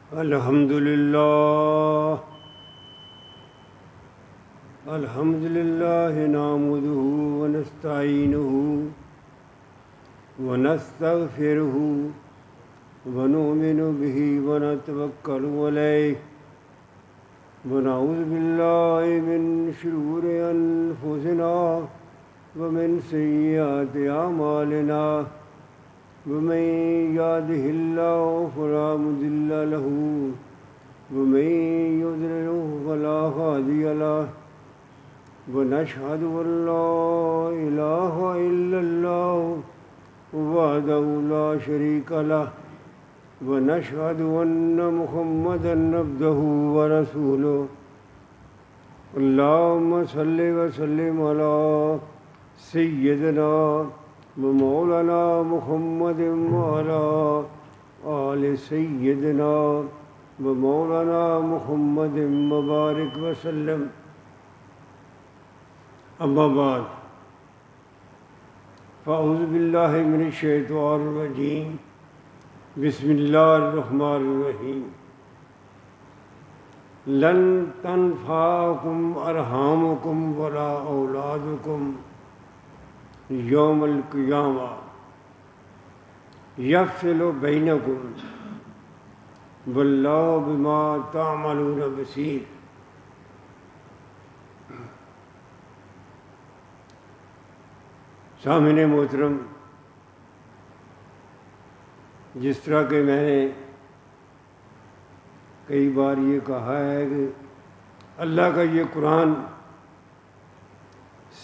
الحمد لله نحمده ونستعينه ونستغفره ونؤمن به ونتوكل عليه ونعوذ بالله من شرور أنفسنا ومن سيئات أعمالنا ومن يهده الله فلا مضل له ومن يضلل فلا هادي له ونشهد أن لا إله إلا الله وحده لا شريك له ونشهد أن محمدا عبده ورسوله اللهم صل وسلم على سيدنا ومولانا محمد وعلى آل سيدنا ومولانا محمد مبارک وسلم. اما بعد فاعوذ باللہ من الشیطان الرجیم بسم اللہ الرحمن الرحیم. لن تنفعکم ارحامکم ولا اولادکم یوم القیامہ یفصل بینکم واللہ بما تعملون بصیر. سامعین محترم، جس طرح کہ میں نے کئی بار یہ کہا ہے کہ اللہ کا یہ قرآن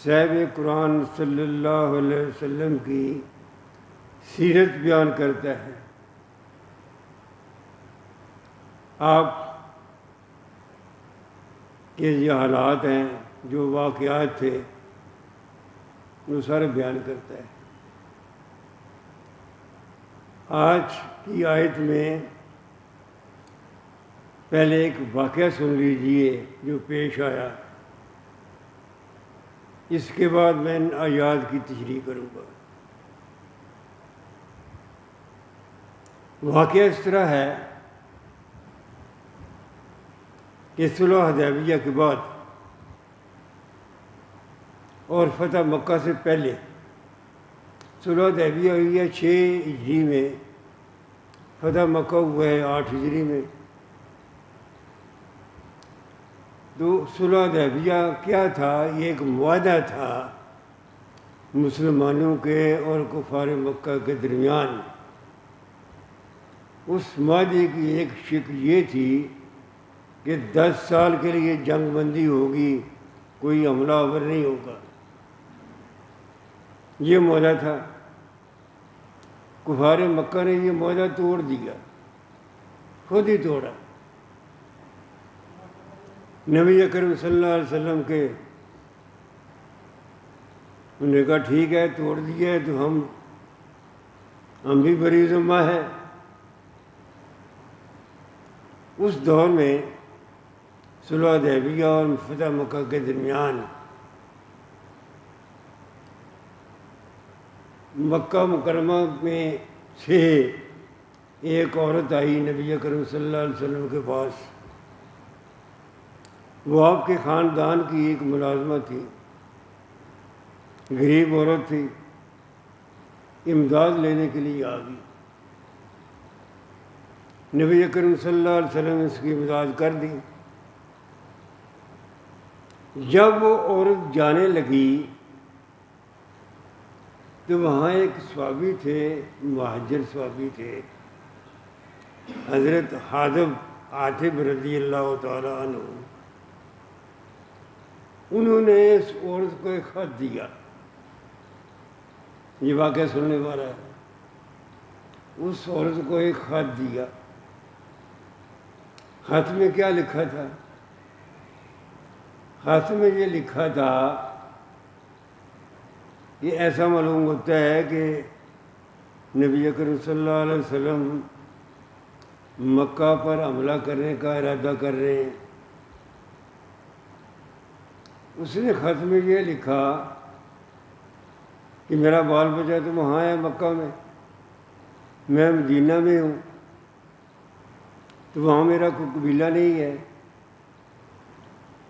صاحب قرآن صلی اللہ علیہ وسلم کی سیرت بیان کرتا ہے. آپ کے یہ حالات ہیں، جو واقعات تھے، وہ سارے بیان کرتا ہے. آج کی آیت میں پہلے ایک واقعہ سن لیجئے جو پیش آیا، اس کے بعد میں ان آیات کی تشریح کروں گا. واقعہ اس طرح ہے کہ صلح حدیبیہ کے بعد اور فتح مکہ سے پہلے صلح حدیبیہ ہوئی ہے 6 ہجری میں، فتح مکہ ہوا ہے 8 ہجری میں. تو صلح حدیبیہ کیا تھا؟ یہ ایک معاہدہ تھا مسلمانوں کے اور کفار مکہ کے درمیان. اس معاہدے کی ایک شکل یہ تھی کہ 10 سال کے لیے جنگ بندی ہوگی، کوئی حملہ آور نہیں ہوگا. یہ معاہدہ تھا. کفار مکہ نے یہ معاہدہ توڑ دیا، خود ہی توڑا. نبی اکرم صلی اللہ علیہ وسلم کے انہوں نے کہا ٹھیک ہے، توڑ دیا ہے تو ہم بھی بری ذمہ ہے. اس دور میں صلح حدیبیہ اور فتح مکہ کے درمیان مکہ مکرمہ میں سے ایک عورت آئی نبی اکرم صلی اللہ علیہ وسلم کے پاس. وہ آپ کے خاندان کی ایک ملازمہ تھی، غریب عورت تھی، امداد لینے کے لیے آ گئی. نبی اکرم صلی اللہ علیہ وسلم نے اس کی امداد کر دی. جب وہ عورت جانے لگی تو وہاں ایک صحابی تھے، مہاجر صحابی تھے، حضرت عاطب رضی اللہ تعالیٰ عنہ. انہوں نے اس عورت کو ایک خط دیا. یہ واقعہ سننے والا ہے. اس عورت کو ایک خط دیا. خط میں کیا لکھا تھا؟ خط میں یہ لکھا تھا، یہ ایسا معلوم ہوتا ہے کہ نبی اکرم صلی اللہ علیہ وسلم مکہ پر حملہ کرنے کا ارادہ کر رہے ہیں. اس نے خط میں یہ لکھا کہ میرا بال بچہ تو وہاں ہے مکہ میں مدینہ میں ہوں. تو وہاں میرا کوئی قبیلہ نہیں ہے،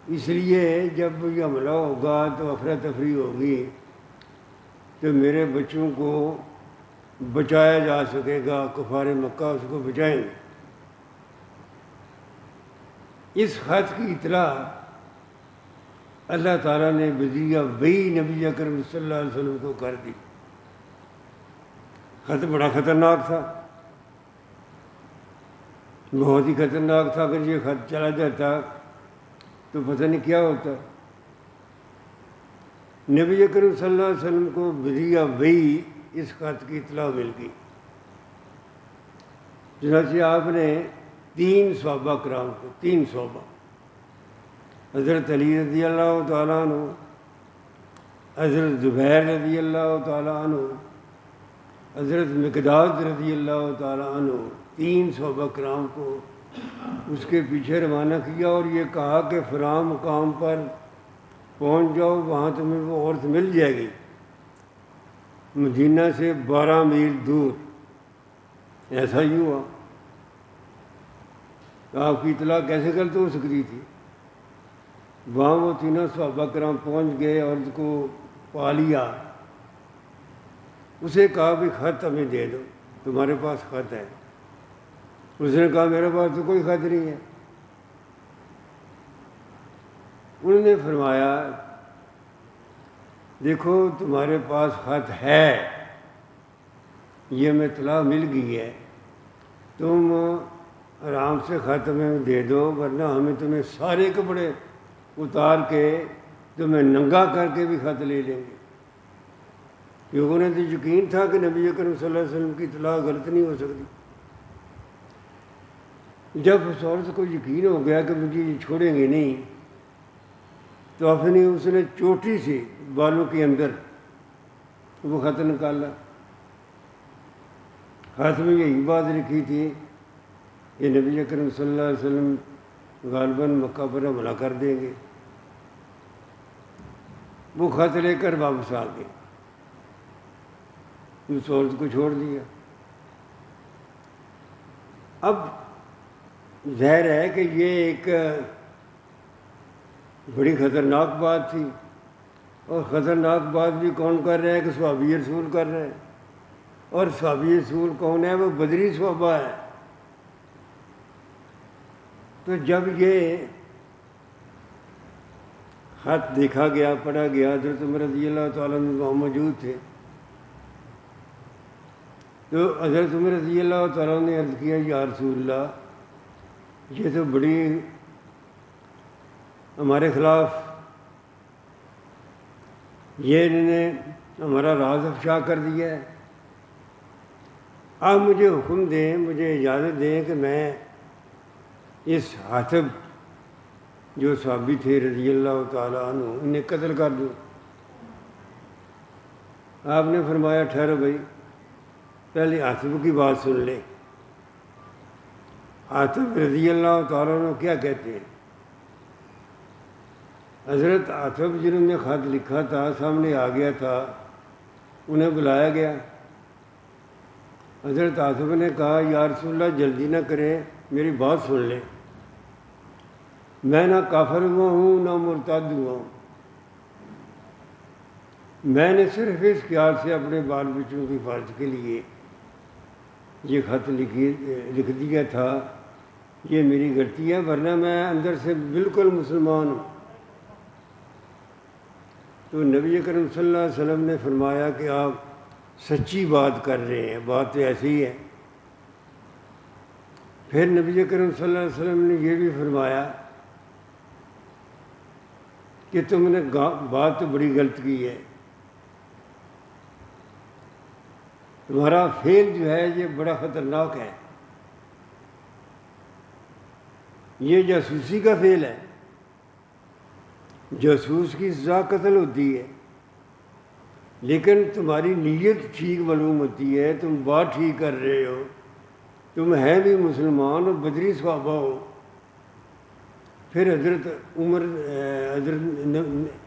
اس لیے جب یہ حملہ ہوگا تو افراتفری ہوگی تو میرے بچوں کو بچایا جا سکے گا، کفار مکہ اس کو بچائیں گے۔ اس خط کی اطلاع اللہ تعالیٰ نے بذریعہ وحی نبی اکرم صلی اللہ علیہ وسلم کو کر دی۔ خط بڑا خطرناک تھا، بہت ہی خطرناک تھا۔ اگر یہ خط چلا جاتا تو پتہ نہیں کیا ہوتا۔ نبی اکرم صلی اللہ علیہ وسلم کو بذریعہ وحی اس خط کی اطلاع مل گئی۔ چنانچہ آپ نے 3 صحابہ کرام کو، 3 صحابہ، حضرت علی رضی اللہ تعالیٰ عنہ، حضرت زبیر رضی اللہ تعالیٰ عنہ، حضرت مقداد رضی اللہ تعالیٰ عنہ، 3 صحابہ کرام کو اس کے پیچھے روانہ کیا اور یہ کہا کہ فلاں مقام پر پہنچ جاؤ، وہاں تمہیں وہ عورت مل جائے گی، مدینہ سے 12 میل دور۔ ایسا ہی ہوا۔ آپ کی اطلاع کیسے غلط ہو سکتی تھی؟ وہاں وہ 3 صحابہ کرام پہنچ گئے اور اس کو پا لیا۔ اسے کہا بھی خط ہمیں دے دو، تمہارے پاس خط ہے۔ اس نے کہا میرے پاس تو کوئی خط نہیں ہے۔ انہوں نے فرمایا دیکھو تمہارے پاس خط ہے، یہ ہمیں اطلاع مل گئی ہے، تم آرام سے خط ہمیں دے دو، ورنہ ہمیں تمہیں سارے کپڑے اتار کے تمہیں ننگا کر کے بھی خط لے لیں گے۔ کیونکہ انہیں تو یقین تھا کہ نبی اکرم صلی اللہ علیہ وسلم کی اطلاع غلط نہیں ہو سکتی۔ جب اس عورت کو یقین ہو گیا کہ مجھے یہ چھوڑیں گے نہیں، تو اپنی اس نے چوٹی سے بالوں کے اندر وہ خط نکالا۔ خط میں یہی بات لکھی تھی کہ نبی اکرم صلی اللہ علیہ وسلم غالباً مکہ پر حملہ کر دیں گے۔ وہ خط لے کر واپس آ گئے، اس عورت کو چھوڑ دیا۔ اب ظاہر ہے کہ یہ ایک بڑی خطرناک بات تھی، اور خطرناک بات بھی کون کر رہا ہے کہ صحابی رسول کر رہے ہیں۔ اور صحابی رسول کون ہے؟ وہ بدری صحابہ ہے۔ تو جب یہ خط دیکھا گیا، پڑھا گیا، حضرت عمر رضی اللہ تعالیٰ عنہ وہاں موجود تھے، تو حضرت عمر رضی اللہ تعالیٰ نے عرض کیا یا رسول اللہ، یہ تو بڑی ہمارے خلاف، یہ انہوں نے ہمارا راز افشا کر دیا ہے۔ آپ مجھے حکم دیں، مجھے اجازت دیں کہ میں اس حاتب جو صحابی تھے رضی اللہ تعالیٰ عنہ انہیں قتل کر دوں۔ آپ نے فرمایا ٹھہرو بھائی، پہلے حاتب کی بات سن لے۔ حاتب رضی اللہ تعالیٰ عنہ کیا کہتے ہیں؟ حضرت حاتب جنہوں نے خط لکھا تھا سامنے آ گیا تھا، انہیں بلایا گیا۔ حضرت حاتب نے کہا یا رسول اللہ جلدی نہ کریں، میری بات سن لیں، میں نہ کافر ہوا ہوں نہ مرتد ہوا ہوں، میں نے صرف اس خیال سے اپنے بال بچوں کی حفاظت کے لیے یہ خط لکھ دیا تھا، یہ میری غلطی ہے، ورنہ میں اندر سے بالکل مسلمان ہوں۔ تو نبی کریم صلی اللہ علیہ وسلم نے فرمایا کہ آپ سچی بات کر رہے ہیں، بات تو ایسی ہی ہے۔ پھر نبی کریم صلی اللہ علیہ وسلم نے یہ بھی فرمایا کہ تم نے بات تو بڑی غلط کی ہے، تمہارا فعل جو ہے یہ بڑا خطرناک ہے، یہ جاسوسی کا فعل ہے، جاسوس کی سزا قتل ہوتی ہے، لیکن تمہاری نیت ٹھیک معلوم ہوتی ہے، تم بات ٹھیک کر رہے ہو، تم ہیں بھی مسلمان اور بدری صحابہ ہو۔ پھر حضرت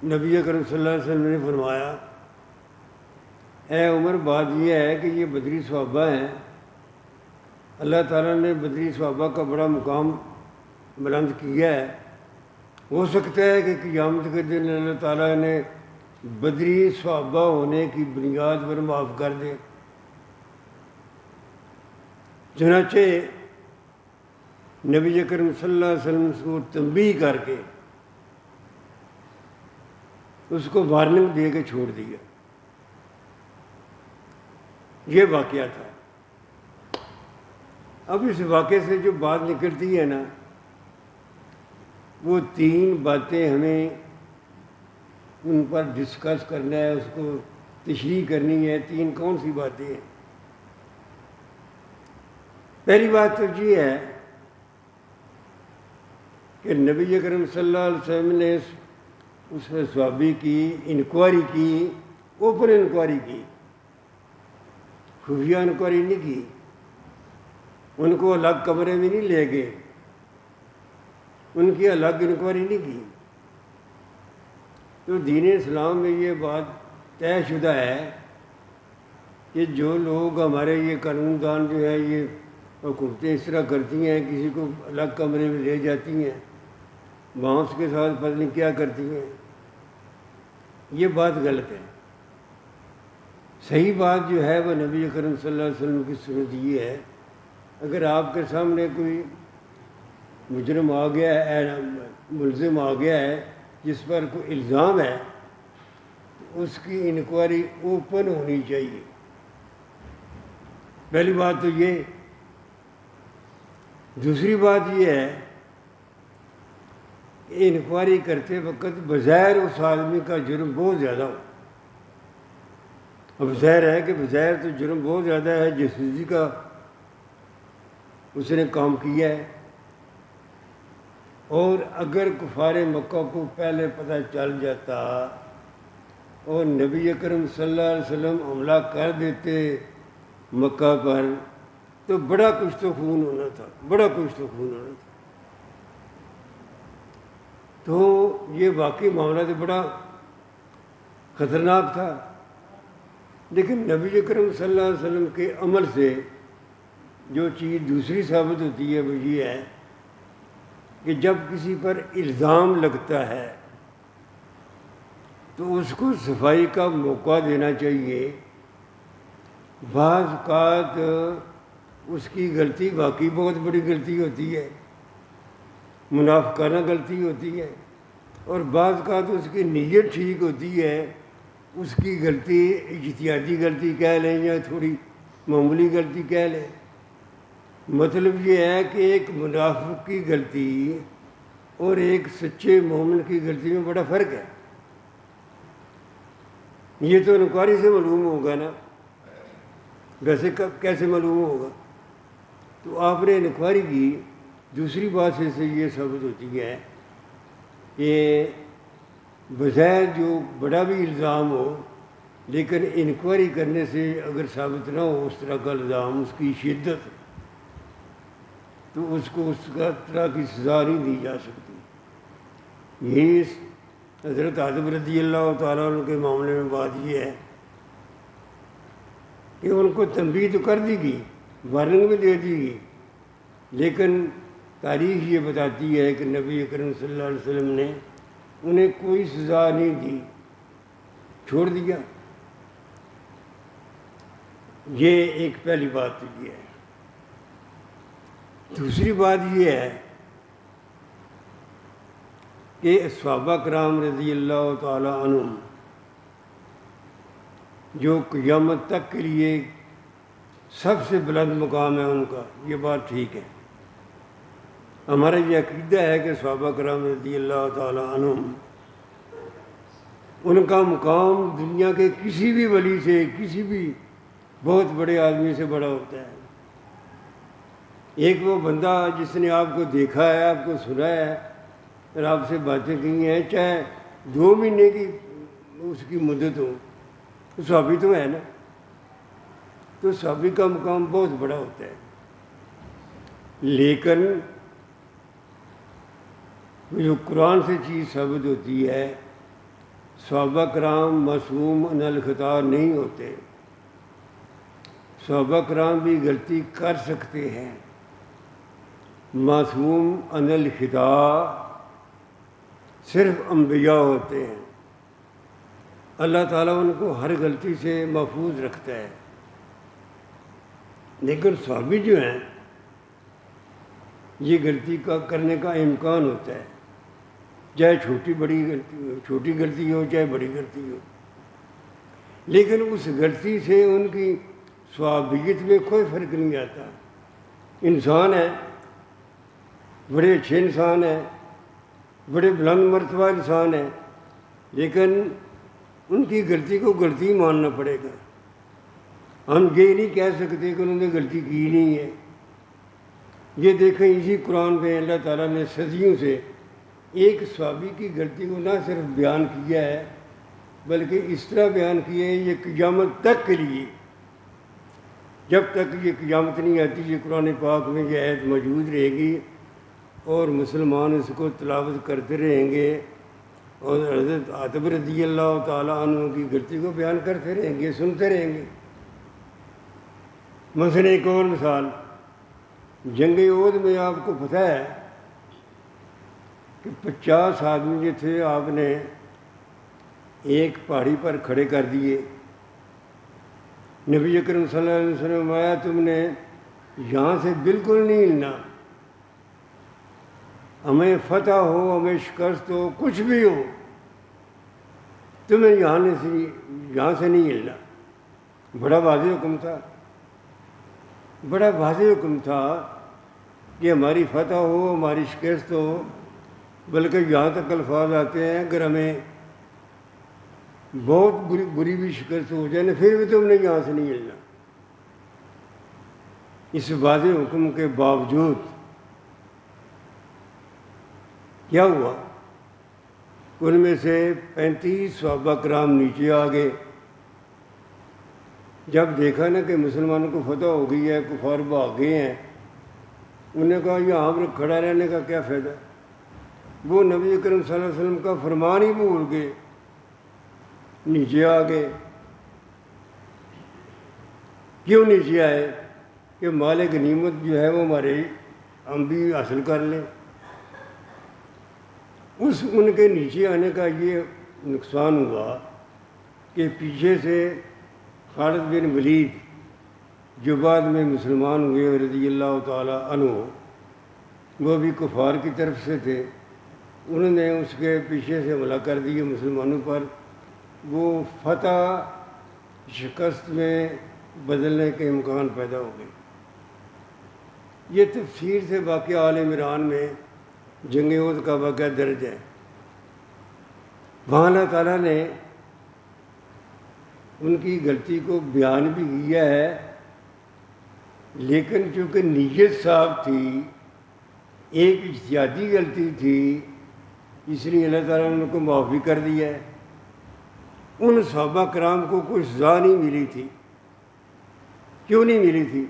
نبی اکرم صلی اللہ علیہ وسلم نے فرمایا اے عمر، بات یہ ہے کہ یہ بدری صحابہ ہیں، اللہ تعالیٰ نے بدری صحابہ کا بڑا مقام بلند کیا ہے. ہو سکتا ہے کہ قیامت کے دن اللہ تعالیٰ نے بدری صحابہ ہونے کی بنیاد پر معاف کر دے. چنانچہ نبی اکرم صلی اللہ علیہ وسلم کو تنبیہ کر کے اس کو وارننگ دے کے چھوڑ دیا. یہ واقعہ تھا. اب اس واقعے سے جو بات نکلتی ہے نا، وہ 3 باتیں ہمیں ان پر ڈسکس کرنا ہے، اس کو تشریح کرنی ہے. 3 کون سی باتیں ہیں؟ پہلی بات تو یہ ہے کہ نبی اکرم صلی اللہ علیہ وسلم نے اس صحابی کی انکوائری کی، اوپن انکوائری کی، خفیہ انکوائری نہیں کی. ان کو الگ کمرے میں نہیں لے گئے، ان کی الگ انکوائری نہیں کی. تو دین اسلام میں یہ بات طے شدہ ہے کہ جو لوگ ہمارے یہ قانون دان جو ہے، یہ حکومتیں اس طرح کرتی ہیں، کسی کو الگ کمرے میں لے جاتی ہیں، وہاں اس کے ساتھ پتہ نہیں کیا کرتی ہیں، یہ بات غلط ہے. صحیح بات جو ہے وہ نبی اکرم صلی اللہ علیہ وسلم کی سنت یہ ہے، اگر آپ کے سامنے کوئی مجرم آ گیا ہے، ملزم آ گیا ہے جس پر کوئی الزام ہے، تو اس کی انکوائری اوپن ہونی چاہیے. پہلی بات تو یہ. دوسری بات یہ ہے کہ انکوائری کرتے وقت بظاہر اس آدمی کا جرم بہت زیادہ ہو. اب ظاہر ہے کہ بظاہر تو جرم بہت زیادہ ہے جس چیز کا اس نے کام کیا ہے، اور اگر کفار مکہ کو پہلے پتہ چل جاتا اور نبی اکرم صلی اللہ علیہ وسلم حملہ کر دیتے مکہ پر، تو بڑا کچھ تو خون ہونا تھا، بڑا کچھ تو خون ہونا تھا. تو یہ واقعی معاملہ تو بڑا خطرناک تھا. لیکن نبی اکرم صلی اللہ علیہ وسلم کے عمل سے جو چیز دوسری ثابت ہوتی ہے وہ یہ ہے کہ جب کسی پر الزام لگتا ہے تو اس کو صفائی کا موقع دینا چاہیے. بعض اوقات اس کی غلطی واقعی بہت بڑی غلطی ہوتی ہے، منافقانہ غلطی ہوتی ہے، اور بعض اوقات اس کی نیت ٹھیک ہوتی ہے، اس کی غلطی اجتہادی غلطی کہہ لیں یا تھوڑی معمولی غلطی کہہ لیں. مطلب یہ ہے کہ ایک منافق کی غلطی اور ایک سچے مومن کی غلطی میں بڑا فرق ہے. یہ تو انکوائری سے معلوم ہوگا نا، ویسے کیسے معلوم ہوگا؟ تو آپ نے انکوائری کی. دوسری بات سے یہ ثابت ہوتی ہے کہ بظاہر جو بڑا بھی الزام ہو، لیکن انکوائری کرنے سے اگر ثابت نہ ہو اس طرح کا الزام، اس کی شدت، تو اس کو اس طرح کی سزا نہیں دی جا سکتی. یہی حضرت آدم رضی اللہ تعالیٰ عنہ کے معاملے میں بات یہ ہے کہ ان کو تنبیہ تو کر دی گئی، وارننگ بھی دے دی گئی، لیکن تاریخ یہ بتاتی ہے کہ نبی اکرم صلی اللہ علیہ وسلم نے انہیں کوئی سزا نہیں دی، چھوڑ دیا. یہ ایک پہلی بات تو یہ ہے. دوسری بات یہ ہے کہ صحابہ کرام رضی اللہ تعالی عنہم جو قیامت تک کے لیے سب سے بلند مقام ہے ان کا، یہ بات ٹھیک ہے. ہمارا یہ عقیدہ ہے کہ صحابہ کرام رضی اللہ تعالی عنہم، ان کا مقام دنیا کے کسی بھی ولی سے، کسی بھی بہت بڑے آدمی سے بڑا ہوتا ہے. ایک وہ بندہ جس نے آپ کو دیکھا ہے، آپ کو سنا ہے اور آپ سے باتیں کی ہیں، چاہے 2 مہینے کی اس کی مدت ہو، تو صحابی تو ہے نا. تو صحابی کا مقام بہت بڑا ہوتا ہے. لیکن جو قرآن سے چیز ثابت ہوتی ہے، صحابہ کرام معصوم من الخطا نہیں ہوتے. صحابہ کرام بھی غلطی کر سکتے ہیں، معصوم عن الخطا صرف انبیاء ہوتے ہیں، اللہ تعالیٰ ان کو ہر غلطی سے محفوظ رکھتا ہے، لیکن صحابی جو ہیں یہ غلطی کا کرنے کا امکان ہوتا ہے، چاہے چھوٹی غلطی ہو چاہے بڑی غلطی ہو، لیکن اس غلطی سے ان کی صحابیت میں کوئی فرق نہیں آتا۔ انسان ہے، بڑے اچھے انسان ہیں، بڑے بلند مرتبہ انسان ہیں، لیکن ان کی غلطی کو غلطی ماننا پڑے گا۔ ہم یہ نہیں کہہ سکتے کہ انہوں نے غلطی کی نہیں ہے۔ یہ دیکھیں اسی قرآن پہ اللہ تعالیٰ نے صدیوں سے ایک صحابی کی غلطی کو نہ صرف بیان کیا ہے بلکہ اس طرح بیان کیا ہے یہ قیامت تک کے لیے، جب تک یہ قیامت نہیں آتی یہ قرآن پاک میں یہ آیت موجود رہے گی اور مسلمان اس کو تلاوت کرتے رہیں گے اور حضرت عاتب رضی اللہ تعالیٰ عنہ کی غلطی کو بیان کرتے رہیں گے، سنتے رہیں گے۔ مثلا ایک اور مثال، جنگ احد میں آپ کو پتہ ہے کہ 50 آدمی جو تھے آپ نے ایک پہاڑی پر کھڑے کر دیے۔ نبی اکرم صلی اللہ علیہ وسلم آیا تم نے یہاں سے بالکل نہیں ہلنا، ہمیں فتح ہو ہمیں شکست ہو کچھ بھی ہو تمہیں یہاں سے نہیں ہلنا۔ بڑا واضح حکم تھا، بڑا واضح حکم تھا کہ ہماری فتح ہو ہماری شکست ہو، بلکہ یہاں تک الفاظ آتے ہیں اگر ہمیں بہت بری بھی شکست ہو جائے نا پھر بھی تم نے یہاں سے نہیں ہلنا۔ اس واضح حکم کے باوجود کیا ہوا؟ ان میں سے 35 صحابہ کرام نیچے آ گئے۔ جب دیکھا نا کہ مسلمانوں کو فتح ہو گئی ہے، کفار بھاگ گئے ہیں، انہوں نے کہا یہاں پر کھڑا رہنے کا کیا فائدہ؟ وہ نبی اکرم صلی اللہ علیہ وسلم کا فرمان ہی بھول گئے، نیچے آ گئے۔ کیوں نیچے آئے؟ کہ مال غنیمت جو ہے وہ ہم بھی حاصل کر لیں۔ ان کے نیچے آنے کا یہ نقصان ہوا کہ پیچھے سے خالد بن ولید جو بعد میں مسلمان ہوئے رضی اللہ تعالیٰ عنہ، وہ بھی کفار کی طرف سے تھے، انہوں نے اس کے پیچھے سے حملہ کر دیا مسلمانوں پر۔ وہ فتح شکست میں بدلنے کے امکان پیدا ہو گئے۔ یہ تفصیل سے واقعہ آل عمران میں جنگ احد کا واقعہ درج ہے۔ وہاں اللہ تعالیٰ نے ان کی غلطی کو بیان بھی کیا ہے، لیکن چونکہ نیت صاف تھی، ایک اجتہادی غلطی تھی، اس لیے اللہ تعالیٰ نے ان کو معاف بھی کر دیا ہے۔ ان صحابہ کرام کو کوئی سزا نہیں ملی تھی۔ کیوں نہیں ملی تھی؟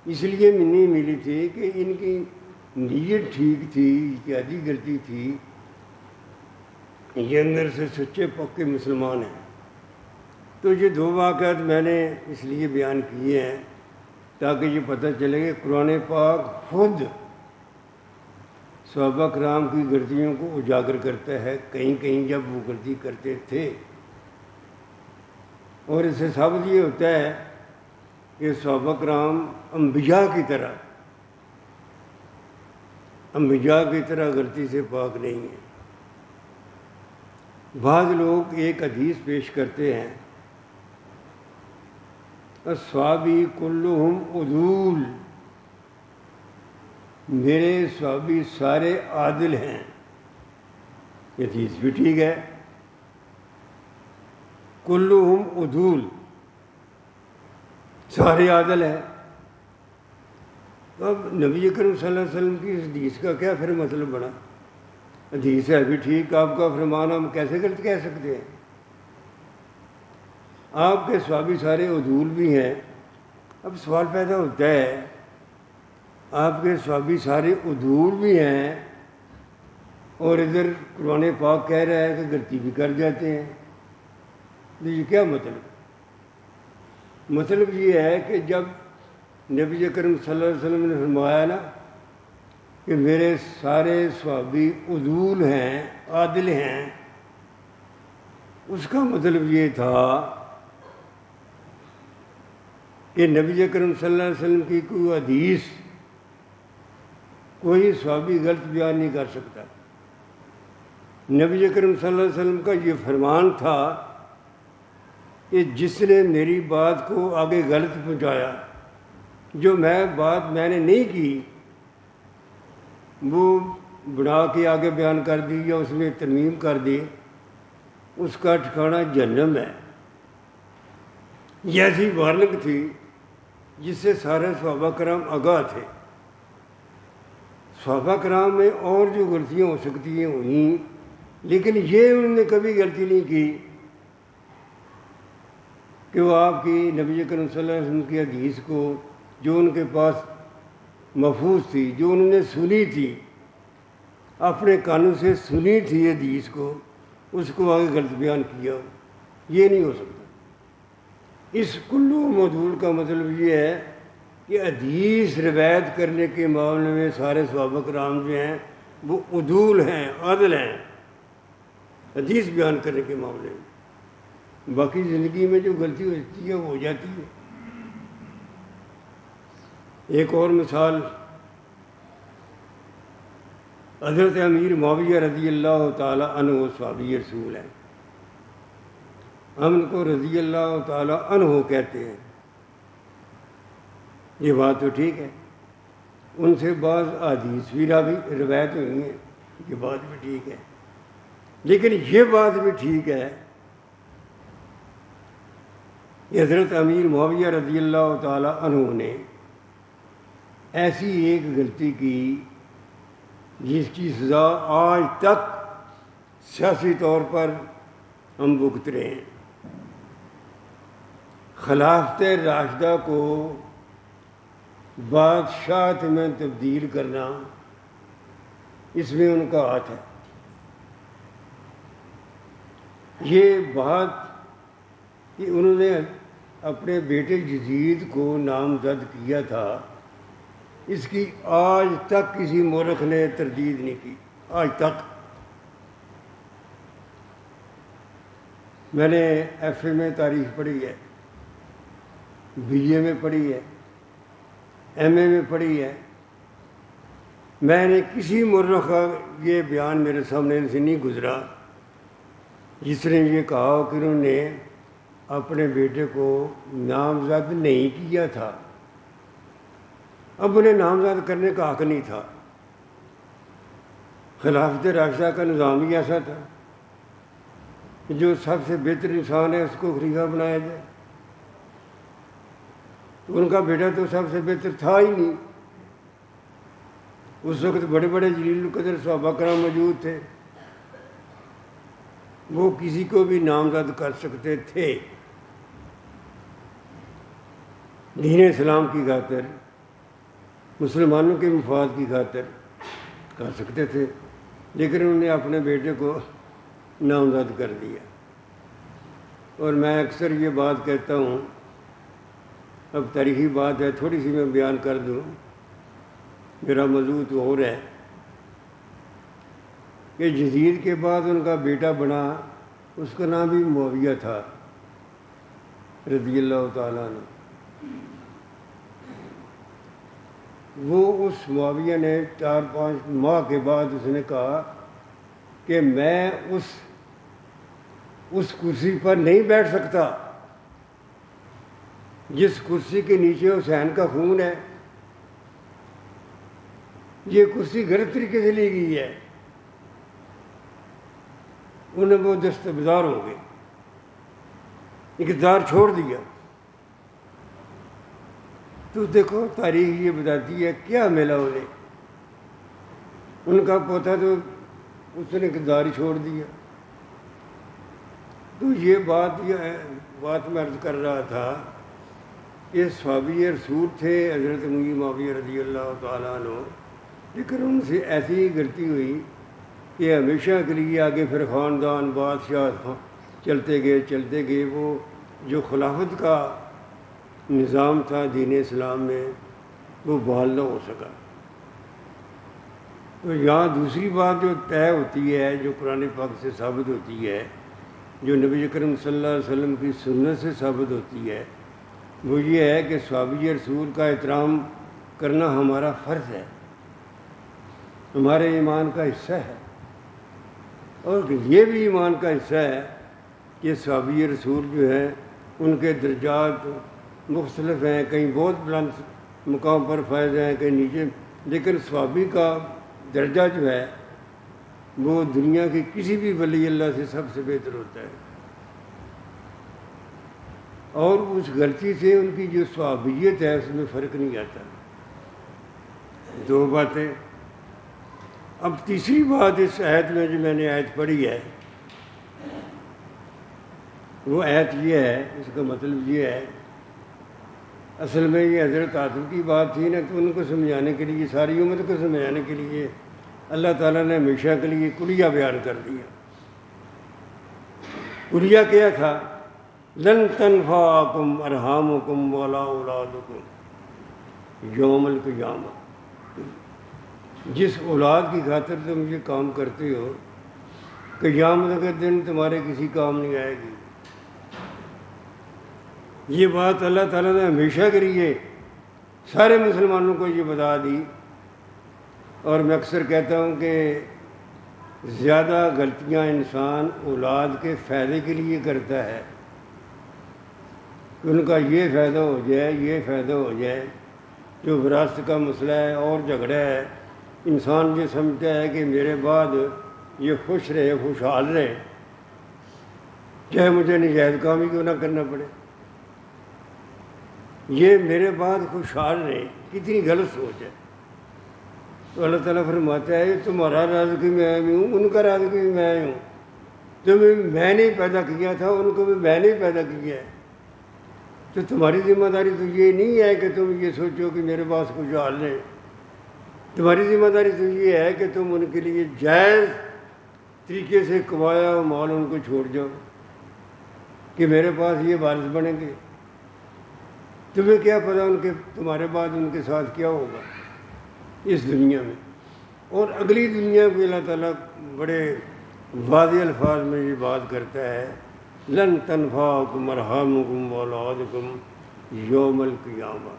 اس لیے نہیں ملی تھی کہ ان کی نیت ٹھیک تھی، اجتہادی غلطی تھی، یہ اندر سے سچے پکے مسلمان ہیں۔ تو یہ دو واقعات میں نے اس لیے بیان کیے ہیں تاکہ یہ پتہ چلے کہ قرآن پاک خود صحابہ کرام کی غلطیوں کو اجاگر کرتا ہے، کہیں کہیں جب وہ غلطی کرتے تھے۔ اور اس سے ثابت یہ ہوتا ہے کہ صحابہ کرام انبیاء کی طرح غلطی سے پاک نہیں ہیں۔ بعض لوگ ایک حدیث پیش کرتے ہیں، الصحابی کلہم عدول، میرے صحابی سارے عادل ہیں۔ یہ حدیث بھی ٹھیک ہے، کلہم عدول، سارے عادل ہیں۔ تو اب نبی اکرم صلی اللہ علیہ وسلم کی اس حدیث کا کیا پھر مطلب بنا؟ حدیث ہے بھی ٹھیک، آپ کا فرمان ہم کیسے غلط کہہ سکتے ہیں؟ آپ کے صحابی سارے عدول بھی ہیں۔ اب سوال پیدا ہوتا ہے، آپ کے صحابی سارے عدول بھی ہیں اور ادھر قرآن پاک کہہ رہا ہے کہ غلطی بھی کر جاتے ہیں، تو یہ کیا مطلب؟ مطلب یہ ہے کہ جب نبی کریم صلی اللہ علیہ وسلم نے فرمایا نا کہ میرے سارے صحابی عدول ہیں، عادل ہیں، اس کا مطلب یہ تھا کہ نبی کریم صلی اللہ علیہ وسلم کی کوئی حدیث کوئی صحابی غلط بیان نہیں کر سکتا۔ نبی کریم صلی اللہ علیہ وسلم کا یہ فرمان تھا کہ جس نے میری بات کو آگے غلط پہنچایا، جو بات میں نے نہیں کی وہ بنا کے آگے بیان کر دی یا اس میں ترمیم کر دی، اس کا ٹھکانہ جہنم ہے۔ یہ ایسی وارننگ تھی جس سے سارے صحابہ کرام آگاہ تھے۔ صحابہ کرام میں اور جو غلطیاں ہو سکتی ہیں ہوئیں، لیکن یہ انہوں نے کبھی غلطی نہیں کی کہ وہ آپ کی نبی کریم صلی اللہ علیہ وسلم کی حدیث کو جو ان کے پاس محفوظ تھی، جو انہوں نے سنی تھی، اپنے کانوں سے سنی تھی حدیث کو، اس کو آگے غلط بیان کیا ہو، یہ نہیں ہو سکتا۔ اس کلو مدول کا مطلب یہ ہے کہ حدیث روایت کرنے کے معاملے میں سارے صحابہ کرام جو ہیں وہ عدول ہیں، عادل ہیں حدیث بیان کرنے کے معاملے میں۔ باقی زندگی میں جو غلطی ہو جاتی ہے وہ ہو جاتی ہے۔ ایک اور مثال حضرت امیر معاویہ رضی اللہ تعالی عنہ صحابی رسول ہیں، ہم ان کو رضی اللہ تعالی عنہ کہتے ہیں۔ یہ بات تو ٹھیک ہے، ان سے بعض احادیث بھی روایت ہوئی ہیں، یہ بات بھی ٹھیک ہے، لیکن یہ بات بھی ٹھیک ہے کہ حضرت امیر معاویہ رضی اللہ تعالی عنہ نے ایسی ایک غلطی کی جس کی سزا آج تک سیاسی طور پر ہم بھگت رہے ہیں۔ خلافت راشدہ کو بادشاہت میں تبدیل کرنا، اس میں ان کا ہاتھ ہے۔ یہ بات کہ انہوں نے اپنے بیٹے یزید کو نامزد کیا تھا، اس کی آج تک کسی مورخ نے تردید نہیں کی، آج تک۔ میں نے ایف اے میں تاریخ پڑھی ہے، بی اے میں پڑھی ہے، ایم اے میں پڑھی ہے، میں نے کسی مورخ کا یہ بیان میرے سامنے سے نہیں گزرا جس نے یہ کہا کہ انہوں نے اپنے بیٹے کو نامزد نہیں کیا تھا۔ اب انہیں نامزد کرنے کا حق نہیں تھا۔ خلافت راشدہ کا نظام ہی ایسا تھا کہ جو سب سے بہتر انسان ہے اس کو خلیفہ بنایا جائے، تو ان کا بیٹا تو سب سے بہتر تھا ہی نہیں۔ اس وقت بڑے بڑے جلیل القدر صحابہ کرام موجود تھے، وہ کسی کو بھی نامزد کر سکتے تھے، دین اسلام کی خاطر، مسلمانوں کے مفاد کی خاطر کر سکتے تھے، لیکن انہوں نے اپنے بیٹے کو نامزد کر دیا۔ اور میں اکثر یہ بات کہتا ہوں، اب تاریخی بات ہے، تھوڑی سی میں بیان کر دوں، میرا موضوع تو اور ہے کہ یزید کے بعد ان کا بیٹا بنا، اس کا نام بھی معاویہ تھا رضی اللہ تعالیٰ عنہ۔ وہ اس معاویہ نے 4-5 ماہ کے بعد اس نے کہا کہ میں اس کرسی پر نہیں بیٹھ سکتا جس کرسی کے نیچے حسین کا خون ہے، یہ کرسی غلط طریقے سے لی گئی ہے۔ انہیں وہ دستبردار ہو گئے، اقتدار چھوڑ دیا۔ تو دیکھو تاریخ یہ بتاتی ہے کیا ملا انہیں، ان کا پوتا تو اس نے اقتدار ہی چھوڑ دیا۔ تو یہ بات میں عرض کر رہا تھا کہ صحابی رسول تھے حضرت امیر معاویہ رضی اللہ تعالیٰ عنہ، لیکن ان سے ایسی غلطی ہوئی کہ ہمیشہ کے لیے آگے پھر خاندان بادشاہ چلتے گئے۔ وہ جو خلافت کا نظام تھا دین اسلام میں وہ بحال نہ ہو سکا۔ تو یہاں دوسری بات جو طے ہوتی ہے، جو قرآن پاک سے ثابت ہوتی ہے، جو نبی اکرم صلی اللہ علیہ وسلم کی سنت سے ثابت ہوتی ہے، وہ یہ ہے کہ صحابی رسول کا احترام کرنا ہمارا فرض ہے، ہمارے ایمان کا حصہ ہے۔ اور یہ بھی ایمان کا حصہ ہے کہ صحابی رسول جو ہے ان کے درجات مختلف ہیں، کہیں بہت بلند مقام پر فائز ہیں، کہیں نیچے، لیکن صحابی کا درجہ جو ہے وہ دنیا کی کسی بھی ولی اللہ سے سب سے بہتر ہوتا ہے۔ اور اس غلطی سے ان کی جو صحابیت ہے اس میں فرق نہیں آتا۔ دو باتیں۔ اب تیسری بات اس آیت میں جو میں نے آیت پڑھی ہے، وہ آیت یہ ہے، اس کا مطلب یہ ہے، اصل میں یہ حضرت آدم کی بات تھی نا، تو ان کو سمجھانے کے لیے، ساری امت کو سمجھانے کے لیے اللہ تعالیٰ نے ہمیشہ کے لیے کلیہ بیان کر دیا۔ کلیہ کیا تھا؟ لن تنفعکم ارحامکم ولا اولادکم یوم القیامہ۔ جس اولاد کی خاطر تم یہ کام کرتے ہو، قیامت کے دن تمہارے کسی کام نہیں آئے گی۔ یہ بات اللہ تعالیٰ نے ہمیشہ کے لیے سارے مسلمانوں کو یہ بتا دی۔ اور میں اکثر کہتا ہوں کہ زیادہ غلطیاں انسان اولاد کے فائدے کے لیے کرتا ہے، کہ ان کا یہ فائدہ ہو جائے، یہ فائدہ ہو جائے۔ جو وراثت کا مسئلہ ہے اور جھگڑا ہے، انسان یہ سمجھتا ہے کہ میرے بعد یہ خوش رہے، خوشحال رہے، چاہے مجھے نجائز کام ہی کیوں نہ کرنا پڑے، یہ میرے بعد خوشحال رہے۔ کتنی غلط سوچ ہے۔ تو اللہ تعالیٰ فرماتا ہے تمہارا رازق بھی میں ہوں، ان کا رازق بھی میں ہوں۔ تمہیں میں نے پیدا کیا تھا، ان کو بھی میں نے پیدا کیا ہے۔ تو تمہاری ذمہ داری تو یہ نہیں ہے کہ تم یہ سوچو کہ میرے پاس خوشحال رہے۔ تمہاری ذمہ داری تو یہ ہے کہ تم ان کے لیے جائز طریقے سے کمایا ہوا مال ان کو چھوڑ جاؤ، کہ میرے پاس یہ وارث بنیں گے۔ تمہیں کیا پتہ ان کے تمہارے بعد ان کے ساتھ کیا ہوگا اس دنیا میں اور اگلی دنیا میں۔ اللہ تعالیٰ بڑے واضح الفاظ میں یہ بات کرتا ہے، لن تنفعکم ارحامکم واولادکم یوم القیامہ۔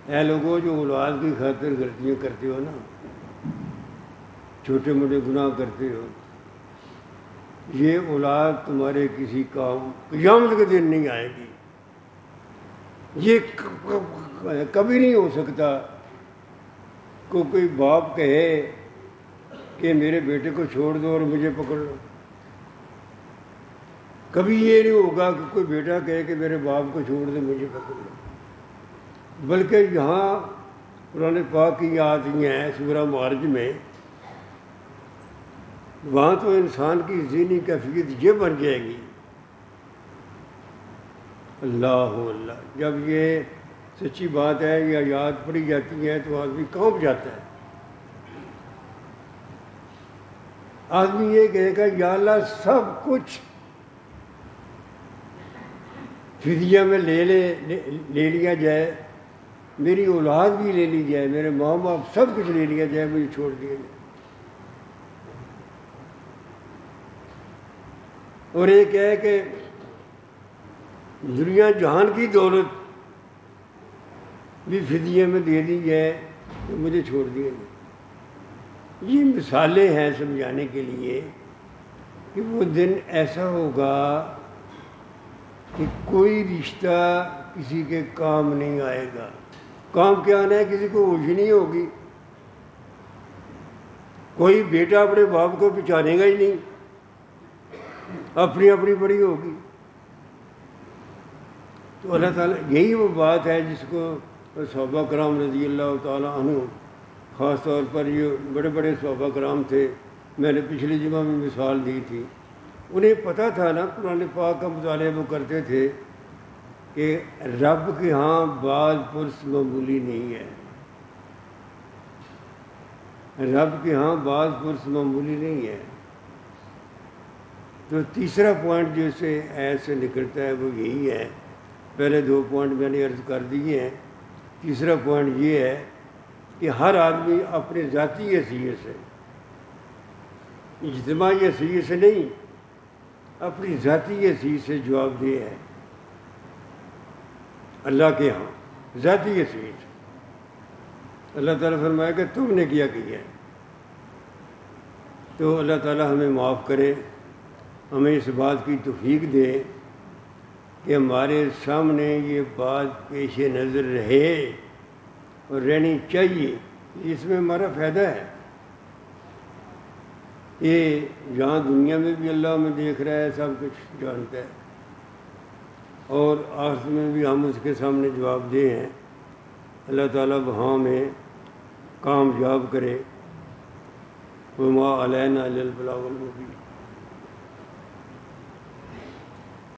اے لوگوں جو اولاد کی خاطر غلطیاں کرتے ہو نا، چھوٹے موٹے گناہ کرتے ہو، یہ اولاد تمہارے کسی کام قیامت کے دن نہیں آئے گی۔ یہ کبھی نہیں ہو سکتا کہ کوئی باپ کہے کہ میرے بیٹے کو چھوڑ دو اور مجھے پکڑ لو۔ کبھی یہ نہیں ہوگا کہ کوئی بیٹا کہے کہ میرے باپ کو چھوڑ دو مجھے پکڑ لو۔ بلکہ یہاں قرآن پاک کی آیتیں ہیں سورہ معارج میں، وہاں تو انسان کی ذہنی کیفیت یہ بن جائے گی، اللہ اللہ، جب یہ سچی بات ہے، یہ آیات پڑھی جاتی ہے تو آدمی کانپ جاتا ہے۔ آدمی یہ کہے گا یا اللہ سب کچھ فدیہ میں لے لیا جائے، میری اولاد بھی لے لی جائے، میرے ماں باپ سب کچھ لے لیا جائے، مجھے چھوڑ دیا جائے۔ اور ایک ہے کہ دنیا جہان کی دولت بھی فدیے میں دے دی جائے تو مجھے چھوڑ دیا جائے۔ یہ مثالیں ہیں سمجھانے کے لیے کہ وہ دن ایسا ہوگا کہ کوئی رشتہ کسی کے کام نہیں آئے گا۔ کام کیا آنا ہے؟ کسی کو ہوش نہیں ہوگی، کوئی بیٹا اپنے باپ کو پہچانے گا ہی نہیں، اپنی اپنی بڑی ہوگی۔ تو اللہ تعالیٰ یہی وہ بات ہے جس کو صحابہ کرام رضی اللہ تعالیٰ عنہ، خاص طور پر یہ بڑے بڑے صحابہ کرام تھے، میں نے پچھلی جمعہ میں مثال دی تھی، انہیں پتہ تھا نا، قرآن پاک کا مطالعہ وہ کرتے تھے کہ رب کے ہاں بعض پرس معمولی نہیں ہے، رب کے ہاں بعض پرس معمولی نہیں ہے۔ تو تیسرا پوائنٹ جو سے ایسے نکلتا ہے وہ یہی ہے پہلے 2 پوائنٹ میں نے عرض کر دیے ہیں. تیسرا پوائنٹ یہ ہے کہ ہر آدمی اپنے ذاتی حیثیت سے، اجتماعی حیثیت سے نہیں، اپنی ذاتی حیثیت سے جواب دہ ہے اللہ کے ہاں، ذاتی حیثیت سے. اللہ تعالیٰ فرمایا کہ تم نے کیا ہے. تو اللہ تعالیٰ ہمیں معاف کرے، ہمیں اس بات کی توفیق دے کہ ہمارے سامنے یہ بات پیش نظر رہے اور رہنی چاہیے. اس میں ہمارا فائدہ ہے. یہ یہاں دنیا میں بھی اللہ ہمیں دیکھ رہا ہے، سب کچھ جانتا ہے، اور آخرت میں بھی ہم اس کے سامنے جواب دہ ہیں. اللہ تعالیٰ وہاں میں کامیاب کرے. وما علینا الا البلاغ المبین.